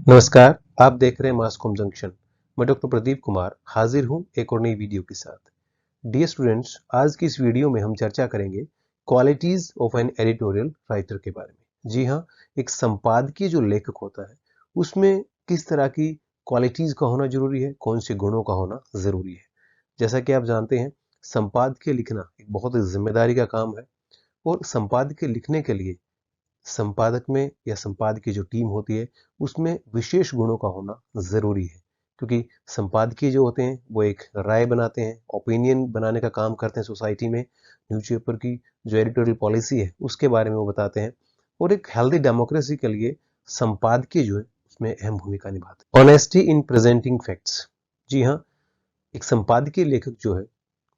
नमस्कार, आप देख रहे हैं मासकॉम जंक्शन। मैं डॉक्टर प्रदीप कुमार हाजिर हूं एक और नई वीडियो के साथ। डियर स्टूडेंट्स, आज की इस वीडियो में हम चर्चा करेंगे qualities of an editorial writer के बारे में। जी हाँ, एक संपादकीय जो लेखक होता है उसमें किस तरह की क्वालिटीज का होना जरूरी है, कौन से गुणों का होना जरूरी है। जैसा कि आप जानते हैं, संपादकीय लिखना एक बहुत ही जिम्मेदारी का काम है और संपादकीय लिखने के लिए संपादक में या संपादक की जो टीम होती है उसमें विशेष गुणों का होना जरूरी है, क्योंकि संपादकीय जो होते हैं वो एक राय बनाते हैं, ओपिनियन बनाने का काम करते हैं सोसाइटी में। न्यूज़पेपर की जो एडिटोरियल पॉलिसी है उसके बारे में वो बताते हैं और एक हेल्दी डेमोक्रेसी के लिए संपादकीय जो है उसमें अहम भूमिका निभाते हैं। Honesty in presenting facts. जी हाँ, एक संपादकीय लेखक जो है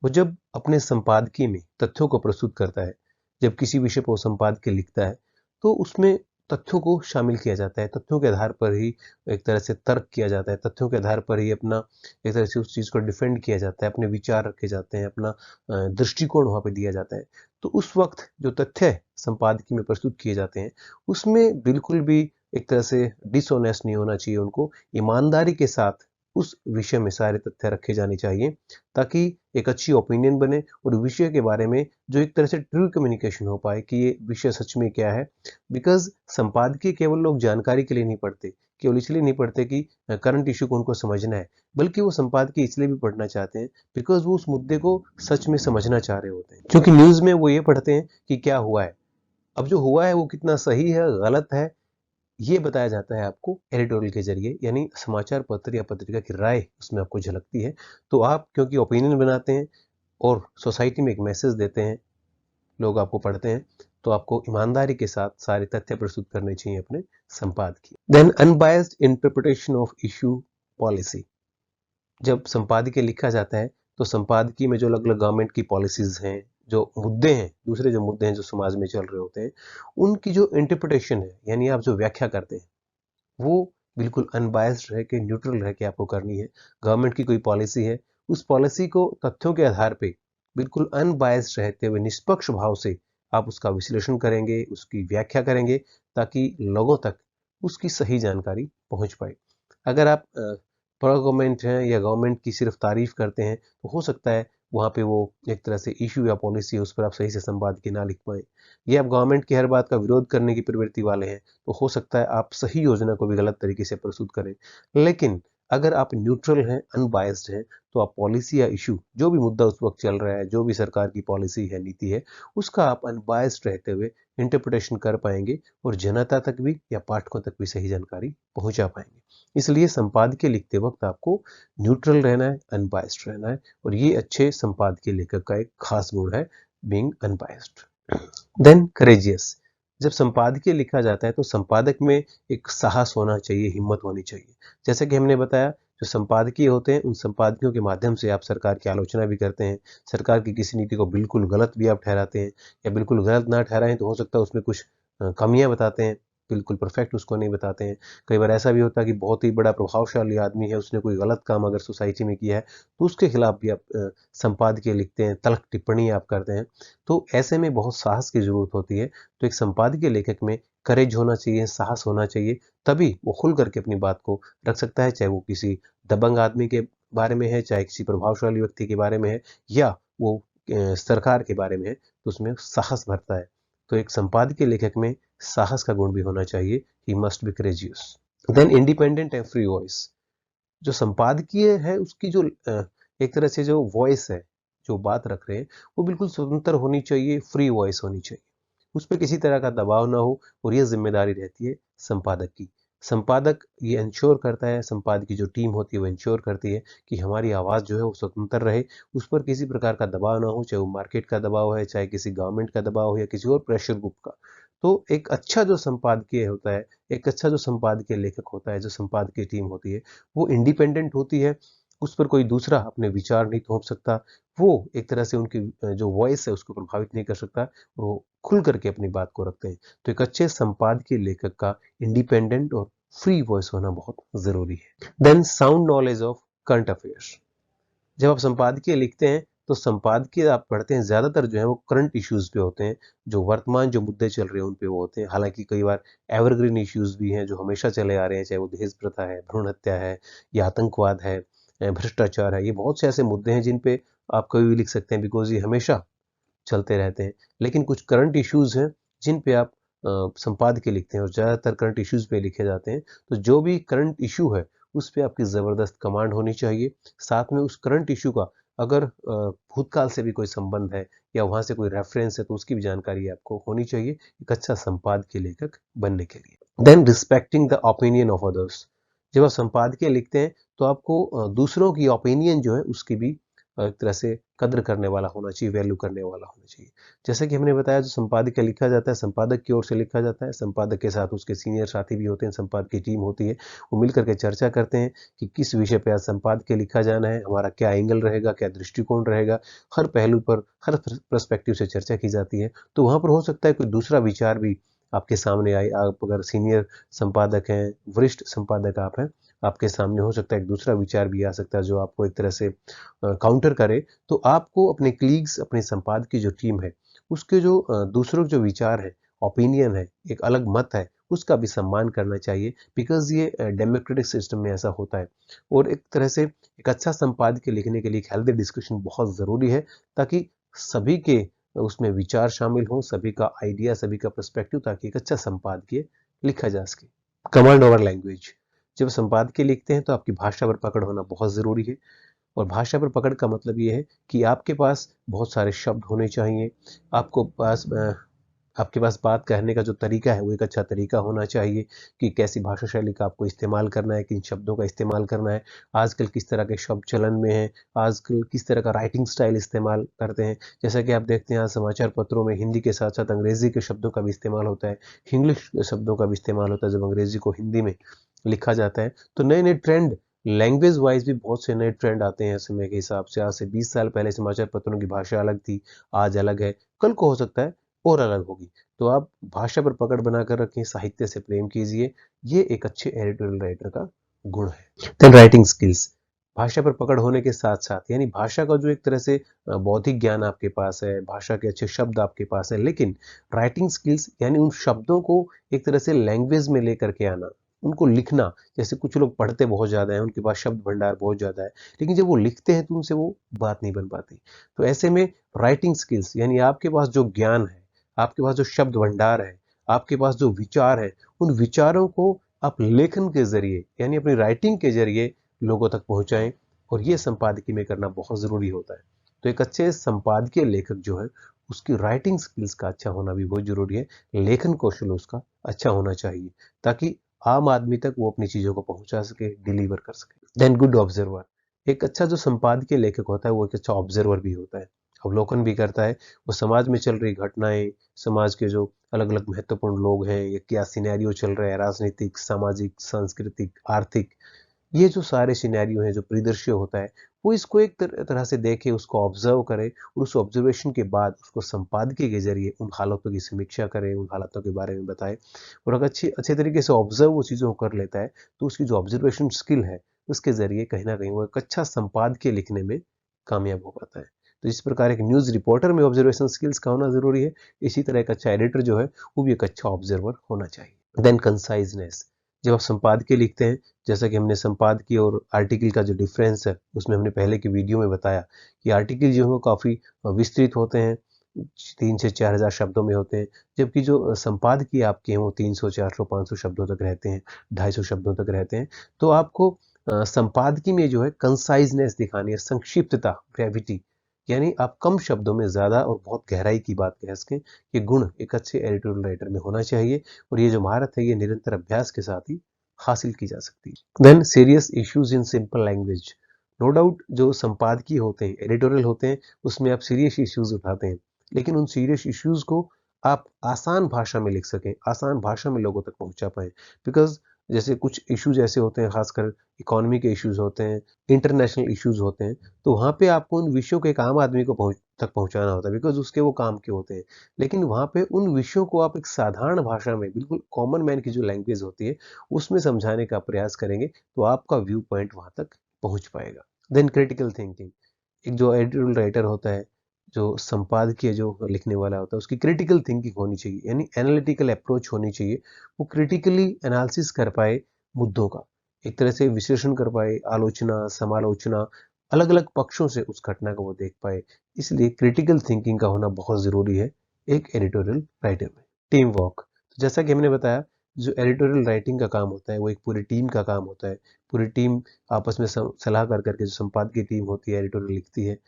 वो जब अपने संपादकीय में तथ्यों को प्रस्तुत करता है, जब किसी विषय पर वो संपादकीय लिखता है तो उसमें तथ्यों को शामिल किया जाता है। तथ्यों के आधार पर ही एक तरह से तर्क किया जाता है, तथ्यों के आधार पर ही अपना एक तरह से उस चीज को डिफेंड किया जाता है, अपने विचार रखे जाते हैं, अपना दृष्टिकोण वहां पे दिया जाता है। तो उस वक्त जो तथ्य संपादकीय में प्रस्तुत किए जाते हैं उसमें बिल्कुल भी एक तरह से डिसऑनेस्ट नहीं होना चाहिए। उनको ईमानदारी के साथ उस विषय में सारे तथ्य रखे जाने चाहिए, ताकि एक अच्छी ओपिनियन बने और विषय के बारे में जो एक तरह से ट्रू कम्युनिकेशन हो पाए कि ये विषय सच में क्या है। बिकॉज संपादकीय केवल लोग जानकारी के लिए नहीं पढ़ते, केवल इसलिए नहीं पढ़ते कि करंट इशू को उनको समझना है, बल्कि वो संपादकीय इसलिए भी पढ़ना चाहते हैं बिकॉज वो उस मुद्दे को सच में समझना चाह रहे होते हैं। क्योंकि न्यूज में वो ये पढ़ते हैं कि क्या हुआ है, अब जो हुआ है वो कितना सही है गलत है ये बताया जाता है आपको एडिटोरियल के जरिए, यानी समाचार पत्र या पत्रिका की राय उसमें आपको झलकती है। तो आप क्योंकि ओपिनियन बनाते हैं और सोसाइटी में एक मैसेज देते हैं, लोग आपको पढ़ते हैं, तो आपको ईमानदारी के साथ सारे तथ्य प्रस्तुत करने चाहिए अपने संपादकीय। Then unbiased interpretation of issue policy. जब संपादकीय लिखा जाता है तो संपादकीय में जो अलग अलग गवर्नमेंट की पॉलिसीज हैं, जो मुद्दे हैं, दूसरे जो मुद्दे हैं जो समाज में चल रहे होते हैं, उनकी जो इंटरप्रिटेशन है यानी आप जो व्याख्या करते हैं वो बिल्कुल अनबायस्ड रह के, न्यूट्रल रह के आपको करनी है। गवर्नमेंट की कोई पॉलिसी है, उस पॉलिसी को तथ्यों के आधार पे बिल्कुल अनबायस्ड रहते हुए निष्पक्ष भाव से आप उसका विश्लेषण करेंगे, उसकी व्याख्या करेंगे, ताकि लोगों तक उसकी सही जानकारी पहुंच पाए। अगर आप प्रो गवर्नमेंट हैं या गवर्नमेंट की सिर्फ तारीफ करते हैं तो हो सकता है वहाँ पे वो एक तरह से इशू या पॉलिसी है उस पर आप सही से संपादकीय ना लिख पाए, या आप गवर्नमेंट की हर बात का विरोध करने की प्रवृत्ति वाले हैं तो हो सकता है आप सही योजना को भी गलत तरीके से प्रस्तुत करें। लेकिन अगर आप न्यूट्रल हैं, अनबायस्ड हैं, तो आप पॉलिसी या इशू, जो भी मुद्दा उस वक्त चल रहा है, जो भी सरकार की पॉलिसी है, नीति है, उसका आप अनबायस्ड रहते हुए इंटरप्रिटेशन कर पाएंगे और जनता तक भी या पाठकों तक भी सही जानकारी पहुंचा पाएंगे। इसलिए संपादकीय लिखते वक्त आपको न्यूट्रल रहना है, अनबायस्ड रहना है, और ये अच्छे संपादकीय लेखक का एक खास गुण है, बीइंग अनबायस्ड। Then courageous. जब संपादकीय लिखा जाता है तो संपादक में एक साहस होना चाहिए, हिम्मत होनी चाहिए। जैसे कि हमने बताया, जो संपादकीय होते हैं उन संपादकियों के माध्यम से आप सरकार की आलोचना भी करते हैं, सरकार की किसी नीति को बिल्कुल गलत भी आप ठहराते हैं, या बिल्कुल गलत ना ठहराएं तो हो सकता है उसमें कुछ कमियां बताते हैं, बिल्कुल परफेक्ट उसको नहीं बताते हैं। कई बार ऐसा भी होता है कि बहुत ही बड़ा प्रभावशाली आदमी है, उसने कोई गलत काम अगर सोसाइटी में किया है तो उसके खिलाफ भी आप संपादकीय लिखते हैं, तल्ख टिप्पणी आप करते हैं। तो ऐसे में बहुत साहस की जरूरत होती है। तो एक संपादकीय लेखक में करेज होना चाहिए, साहस होना चाहिए, तभी वो खुल करके अपनी बात को रख सकता है, चाहे वो किसी दबंग आदमी के बारे में है, चाहे किसी प्रभावशाली व्यक्ति के बारे में है, या वो सरकार के बारे में है, तो उसमें साहस भरता है। तो एक संपादकीय लेखक में साहस का गुण भी होना चाहिए, he must be courageous. Then independent and free voice. जो संपादकीय है उसकी जो एक तरह से जो वॉइस है, जो बात रख रहे हैं, वो बिल्कुल स्वतंत्र होनी चाहिए, फ्री वॉइस होनी चाहिए, उस पर किसी तरह का दबाव ना हो, और ये जिम्मेदारी रहती है संपादक की। संपादक ये इंश्योर करता है, संपादक की जो टीम होती है वो इंश्योर करती है कि हमारी आवाज़ जो है वो स्वतंत्र रहे, उस पर किसी प्रकार का दबाव ना हो, चाहे वो मार्केट का दबाव है, चाहे किसी गवर्नमेंट का दबाव हो, या किसी और प्रेशर ग्रुप का। तो एक अच्छा जो संपादकीय होता है, एक अच्छा जो संपादकीय लेखक होता है, जो संपादकीय टीम होती है, वो इंडिपेंडेंट होती है, उस पर कोई दूसरा अपने विचार नहीं थोप सकता, वो एक तरह से उनकी जो वॉइस है उसको प्रभावित नहीं कर सकता, वो खुल करके अपनी बात को रखते हैं। तो एक अच्छे संपादकीय लेखक का इंडिपेंडेंट और फ्री वॉइस होना बहुत जरूरी है। Then sound knowledge of current affairs. जब आप संपादकीय लिखते हैं तो संपादकीय आप पढ़ते हैं ज़्यादातर जो है वो करंट इश्यूज पे होते हैं, जो वर्तमान जो मुद्दे चल रहे हैं उन पे वो होते हैं। हालांकि कई बार एवरग्रीन इश्यूज भी हैं जो हमेशा चले आ रहे हैं, चाहे वो दहेज प्रथा है, भ्रूण हत्या है, या आतंकवाद है, भ्रष्टाचार है। ये बहुत से ऐसे मुद्दे हैं जिन पे आप कभी भी लिख सकते हैं, बिकॉज ये हमेशा चलते रहते हैं। लेकिन कुछ करंट इश्यूज हैं जिन पे आप संपादकीय लिखते हैं, और ज़्यादातर करंट इश्यूज पे लिखे जाते हैं। तो जो भी करंट इशू है उस पे आपकी ज़बरदस्त कमांड होनी चाहिए। साथ में उस करंट इशू का अगर भूतकाल से भी कोई संबंध है या वहाँ से कोई रेफरेंस है तो उसकी भी जानकारी आपको होनी चाहिए एक अच्छा संपादकीय लेखक बनने के लिए। Then respecting the opinion of others. जब आप संपादकीय लिखते हैं तो आपको दूसरों की ओपिनियन जो है उसकी भी एक तरह से कद्र करने वाला होना चाहिए, वैल्यू करने वाला होना चाहिए। जैसे कि हमने बताया, जो संपादकीय लिखा जाता है संपादक की ओर से लिखा जाता है। संपादक के साथ उसके सीनियर साथी भी होते हैं, संपादक की टीम होती है। वो मिलकर के चर्चा करते हैं कि किस विषय पे आज संपादकीय लिखा जाना है, हमारा क्या एंगल रहेगा, क्या दृष्टिकोण रहेगा। हर पहलू पर, हर पर्सपेक्टिव से चर्चा की जाती है। तो वहाँ पर हो सकता है कोई दूसरा विचार भी आपके सामने आए। आप अगर सीनियर संपादक हैं, वरिष्ठ संपादक आप हैं, आपके सामने हो सकता है एक दूसरा विचार भी आ सकता है जो आपको एक तरह से काउंटर करे। तो आपको अपने कलीग्स, अपने संपादकीय जो टीम है उसके जो दूसरों के जो विचार है, ओपिनियन है, एक अलग मत है, उसका भी सम्मान करना चाहिए। बिकॉज ये डेमोक्रेटिक सिस्टम में ऐसा होता है। और एक तरह से एक अच्छा संपादकीय लिखने के लिए एक हेल्दी डिस्कशन बहुत ज़रूरी है, ताकि सभी के उसमें विचार शामिल हों, सभी का आइडिया, सभी का पर्सपेक्टिव, ताकि एक अच्छा संपादकीय लिखा जा सके। Command over language. जब संपादकीय लिखते हैं तो आपकी भाषा पर पकड़ होना बहुत ज़रूरी है। और भाषा पर पकड़ का मतलब ये है कि आपके पास बहुत सारे शब्द होने चाहिए। आपके पास बात कहने का जो तरीका है वो एक अच्छा तरीका होना चाहिए, कि कैसी भाषा शैली का आपको इस्तेमाल करना है, किन शब्दों का इस्तेमाल करना है, आजकल किस तरह के शब्द चलन में हैं, आजकल किस तरह का राइटिंग स्टाइल इस्तेमाल करते हैं। जैसा कि आप देखते हैं आज समाचार पत्रों में हिंदी के साथ साथ अंग्रेजी के शब्दों का भी इस्तेमाल होता है, इंग्लिश शब्दों का भी इस्तेमाल होता है जब अंग्रेजी को हिंदी में लिखा जाता है। तो नए नए ट्रेंड, लैंग्वेज वाइज भी बहुत से नए ट्रेंड आते हैं समय के हिसाब से। आज से 20 साल पहले समाचार पत्रों की भाषा अलग थी, आज अलग है, कल को हो सकता है और अलग होगी। तो आप भाषा पर पकड़ बनाकर रखें, साहित्य से प्रेम कीजिए। ये एक अच्छे एडिटोरियल राइटर का गुण है। Then writing skills. भाषा पर पकड़ होने के साथ साथ, यानी भाषा का जो एक तरह से बौद्धिक ज्ञान आपके पास है, भाषा के अच्छे शब्द आपके पास है, लेकिन राइटिंग स्किल्स यानी उन शब्दों को एक तरह से लैंग्वेज में लेकर के आना, उनको लिखना। जैसे कुछ लोग पढ़ते बहुत ज़्यादा हैं, उनके पास शब्द भंडार बहुत ज़्यादा है, लेकिन जब वो लिखते हैं तो उनसे वो बात नहीं बन पाती। तो ऐसे में राइटिंग स्किल्स यानी आपके पास जो ज्ञान है, आपके पास जो शब्द भंडार है, आपके पास जो विचार है, उन विचारों को आप लेखन के जरिए यानी अपनी राइटिंग के जरिए लोगों तक पहुंचाएं। और ये संपादकीय में करना बहुत ज़रूरी होता है। तो एक अच्छे संपादकीय लेखक जो है उसकी राइटिंग स्किल्स का अच्छा होना भी बहुत जरूरी है, लेखन कौशल उसका अच्छा होना चाहिए, ताकि आम आदमी तक वो अपनी चीज़ों को पहुंचा सके, डिलीवर कर सके। Then good observer. एक अच्छा जो संपादकीय लेखक होता है वो एक अच्छा ऑब्जर्वर भी होता है, अवलोकन भी करता है। वो समाज में चल रही घटनाएं, समाज के जो अलग अलग महत्वपूर्ण लोग हैं, या क्या सिनेरियो चल रहा है, राजनीतिक, सामाजिक, सांस्कृतिक, आर्थिक, ये जो सारे सिनेरियो हैं, जो परिदृश्य होता है, वो इसको एक तरह से देखे, उसको ऑब्जर्व करे, और उस ऑब्जर्वेशन के बाद उसको संपादकीय के जरिए उन हालातों की समीक्षा करे, उन हालातों के बारे में बताए। और अगर अच्छे तरीके से ऑब्जर्व वो चीज़ों को कर लेता है तो उसकी जो ऑब्जर्वेशन स्किल है उसके जरिए कहीं ना कहीं वो एक अच्छा संपादकीय लिखने में कामयाब हो पाता है। तो इस प्रकार एक न्यूज़ रिपोर्टर में ऑब्जर्वेशन स्किल्स का होना जरूरी है, इसी तरह एक अच्छा एडिटर जो है वो भी एक अच्छा ऑब्जर्वर होना चाहिए। Then conciseness. जब आप संपादकीय लिखते हैं, जैसा कि हमने संपादकीय और आर्टिकल का जो डिफरेंस है उसमें हमने पहले की वीडियो में बताया कि आर्टिकल जो है वो काफ़ी विस्तृत होते हैं, 3 से 4 हज़ार शब्दों में होते हैं, जबकि जो संपादकीय आपके हैं वो 300, 400, 500 शब्दों तक रहते हैं, 250 शब्दों तक रहते हैं। तो आपको संपादकीय में जो है कंसाइजनेस दिखानी है, संक्षिप्तता, ब्रेविटी, यानी आप कम शब्दों में ज़्यादा और बहुत गहराई की बात कह सकें। ये गुण एक अच्छे एडिटोरियल राइटर में होना चाहिए, और ये जो महारत है ये निरंतर अभ्यास के साथ ही हासिल की जा सकती है। Then serious issues in simple language. No doubt जो संपादकीय होते हैं, एडिटोरियल होते हैं, उसमें आप सीरियस इश्यूज उठाते हैं, लेकिन उन सीरियस इश्यूज को आप आसान भाषा में लिख सकें, आसान भाषा में लोगों तक पहुंचा पाएं। बिकॉज जैसे कुछ इश्यूज ऐसे होते हैं, खासकर इकोनॉमी के इश्यूज होते हैं, इंटरनेशनल इश्यूज होते हैं, तो वहाँ पे आपको उन विषयों को एक आम आदमी को तक पहुंचाना होता है, बिकॉज उसके वो काम के होते हैं। लेकिन वहाँ पे उन विषयों को आप एक साधारण भाषा में, बिल्कुल कॉमन मैन की जो लैंग्वेज होती है उसमें समझाने का प्रयास करेंगे, तो आपका व्यू पॉइंट वहाँ तक पहुँच पाएगा। Then critical thinking. एक जो एडिटोरियल राइटर होता है, जो संपादकीय जो लिखने वाला होता है, उसकी क्रिटिकल थिंकिंग होनी चाहिए, यानी एनालिटिकल अप्रोच होनी चाहिए। वो क्रिटिकली एनालिसिस कर पाए मुद्दों का, एक तरह से विश्लेषण कर पाए, आलोचना, समालोचना, अलग अलग पक्षों से उस घटना को वो देख पाए। इसलिए क्रिटिकल थिंकिंग का होना बहुत ज़रूरी है एक एडिटोरियल राइटर में। टीम वर्क, तो जैसा कि हमने बताया, जो एडिटोरियल राइटिंग का काम होता है वो एक पूरी टीम का काम होता है। पूरी टीम आपस में सलाह कर करके, जो संपादकीय टीम होती है, एडिटोरियल लिखती है,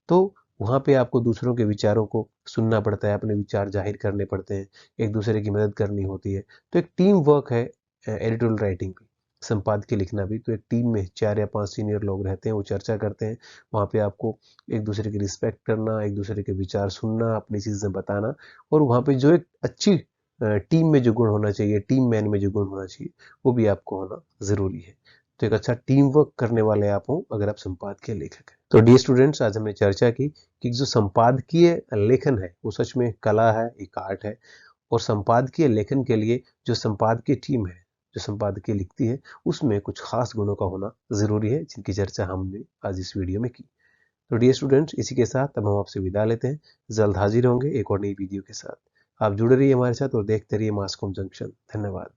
तो वहाँ पे आपको दूसरों के विचारों को सुनना पड़ता है, अपने विचार जाहिर करने पड़ते हैं, एक दूसरे की मदद करनी होती है। तो एक टीम वर्क है एडिटोरियल राइटिंग भी, संपादकीय लिखना भी। तो एक टीम में 4 या 5 सीनियर लोग रहते हैं, वो चर्चा करते हैं। वहाँ पे आपको एक दूसरे की रिस्पेक्ट करना, एक दूसरे के विचार सुनना, अपनी चीज़ें बताना, और वहाँ पे जो एक अच्छी टीम में जो गुण होना चाहिए, टीम मैन में जो गुण होना चाहिए, वो भी आपको होना ज़रूरी है। तो एक अच्छा टीम वर्क करने वाले आप हों अगर आप संपादकीय लेखक हैं। तो डियर स्टूडेंट्स, आज हमने चर्चा की कि जो संपादकीय लेखन है वो सच में कला है, एक आर्ट है। और संपादकीय लेखन के लिए जो संपादकीय टीम है, जो संपादकीय लिखती है, उसमें कुछ खास गुणों का होना ज़रूरी है, जिनकी चर्चा हमने आज इस वीडियो में की। तो डियर स्टूडेंट्स, इसी के साथ अब हम आपसे विदा लेते हैं। जल्द हाजिर होंगे एक और नई वीडियो के साथ। आप जुड़े रहिए हमारे साथ और देखते रहिए मास कॉम जंक्शन। धन्यवाद।